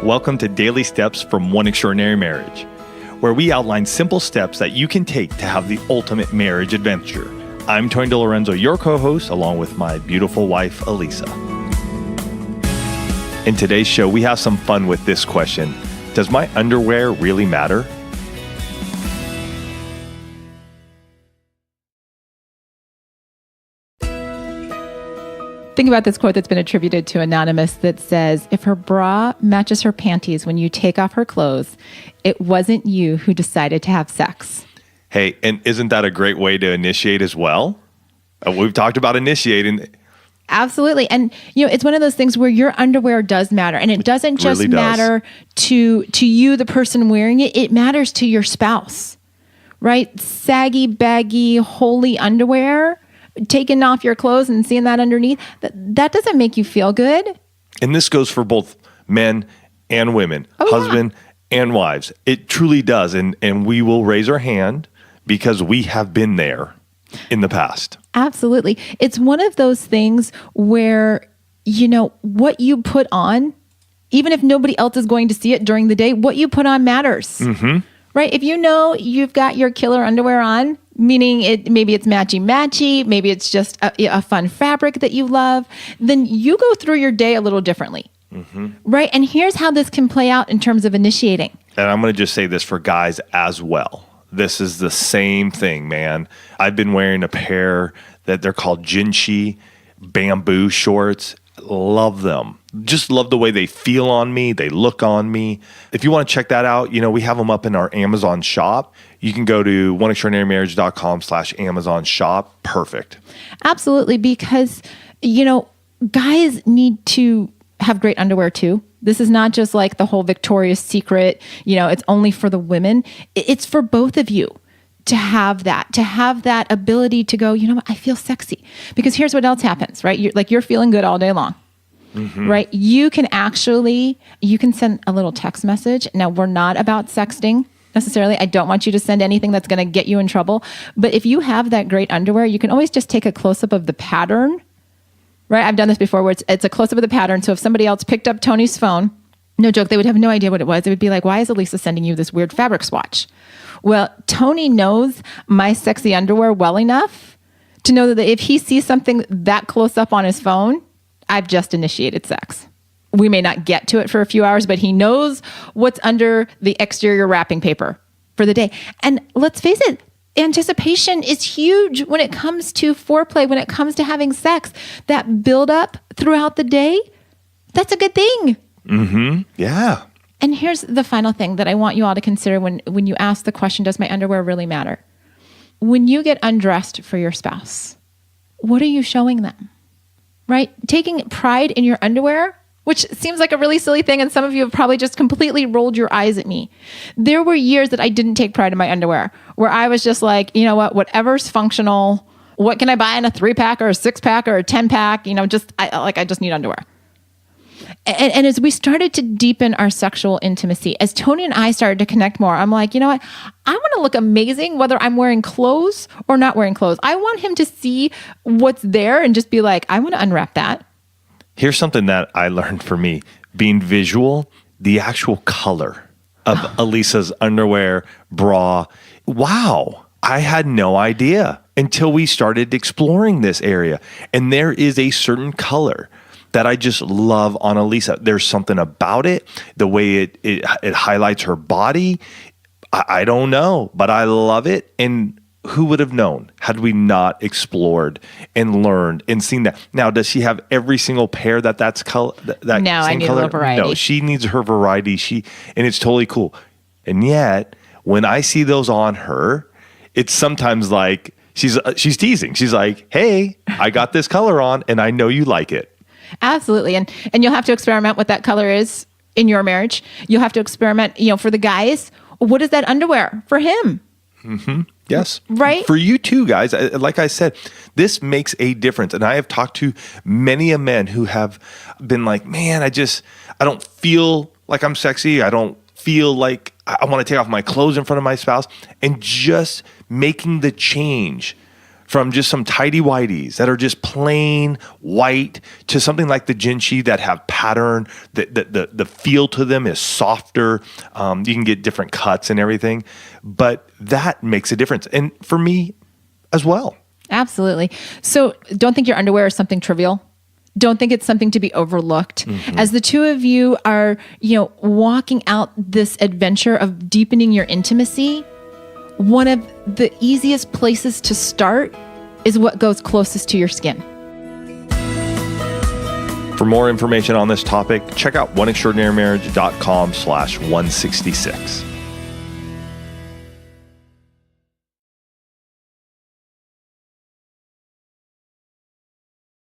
Welcome to Daily Steps from One Extraordinary Marriage, where we outline simple steps that you can take to have the ultimate marriage adventure. I'm Tony DeLorenzo, your co-host, along with my beautiful wife, Elisa. In today's show, we have some fun with this question. Does my underwear really matter? Think about this quote that's been attributed to Anonymous that says, if her bra matches her panties when you take off her clothes, it wasn't you who decided to have sex. Hey, and isn't that a great way to initiate as well? We've talked about initiating. Absolutely. And it's one of those things where your underwear does matter. And it doesn't just really matter to you, the person wearing it. It matters to your spouse, right? Saggy, baggy, holey underwear, taking off your clothes and seeing that underneath, that doesn't make you feel good. And this goes for both men and women, husband and wives. It truly does. And we will raise our hand because we have been there in the past. Absolutely. It's one of those things where, what you put on, even if nobody else is going to see it during the day, what you put on matters. Mm-hmm. Right? If you've got your killer underwear on, meaning maybe it's matchy, maybe it's just a fun fabric that you love, then you go through your day a little differently. Mm-hmm. Right? And here's how this can play out in terms of initiating. And I'm going to just say this for guys as well. This is the same thing, man. I've been wearing a pair that they're called Jinshi bamboo shorts. Love them. Just love the way they feel on me. They look on me. If you want to check that out, we have them up in our Amazon shop. You can go to oneextraordinarymarriage.com/Amazon shop. Perfect. Absolutely. Because, guys need to have great underwear too. This is not just like the whole Victoria's Secret, it's only for the women. It's for both of you to have that ability to go, I feel sexy. Because here's what else happens, right? You're feeling good all day long, right? You can send a little text message. Now, we're not about sexting necessarily. I don't want you to send anything that's going to get you in trouble. But if you have that great underwear, you can always just take a close-up of the pattern, right? I've done this before where it's a close-up of the pattern. So if somebody else picked up Tony's phone, no joke, they would have no idea what it was. It would be like, why is Elisa sending you this weird fabric swatch? Well, Tony knows my sexy underwear well enough to know that if he sees something that close up on his phone, I've just initiated sex. We may not get to it for a few hours, but he knows what's under the exterior wrapping paper for the day. And let's face it, anticipation is huge when it comes to foreplay, when it comes to having sex. That build up throughout the day, that's a good thing. Mm-hmm. Yeah. And here's the final thing that I want you all to consider when you ask the question, does my underwear really matter? When you get undressed for your spouse, what are you showing them? Right? Taking pride in your underwear, which seems like a really silly thing, and some of you have probably just completely rolled your eyes at me. There were years that I didn't take pride in my underwear, where I was just like, whatever's functional, what can I buy in a 3-pack or a 6-pack or a 10-pack? I just need underwear. And as we started to deepen our sexual intimacy, as Tony and I started to connect more, I'm like, you know what? I want to look amazing whether I'm wearing clothes or not wearing clothes. I want him to see what's there and just be like, I want to unwrap that. Here's something that I learned for me, being visual, the actual color of Elisa's underwear, bra. Wow. I had no idea until we started exploring this area. And there is a certain color that I just love on Elisa. There's something about it, the way it highlights her body. I don't know, but I love it. And who would have known had we not explored and learned and seen that? Now, does she have every single pair that's color? That no, I need color? a little variety. No, she needs her variety. And it's totally cool. And yet, when I see those on her, it's sometimes like she's teasing. She's like, "Hey, I got this color on, and I know you like it." Absolutely. And you'll have to experiment what that color is in your marriage. You'll have to experiment, for the guys, what is that underwear for him? Mm-hmm. Yes. Right? For you too, guys. Like I said, this makes a difference. And I have talked to many a men who have been like, man, I don't feel like I'm sexy. I don't feel like I want to take off my clothes in front of my spouse. And just making the change from just some tidy whities that are just plain white to something like the Jinshi that have pattern, the feel to them is softer. You can get different cuts and everything, but that makes a difference. And for me as well. Absolutely. So don't think your underwear is something trivial. Don't think it's something to be overlooked. As the two of you are, walking out this adventure of deepening your intimacy, one of the easiest places to start is what goes closest to your skin. For more information on this topic, check out oneextraordinarymarriage.com/166.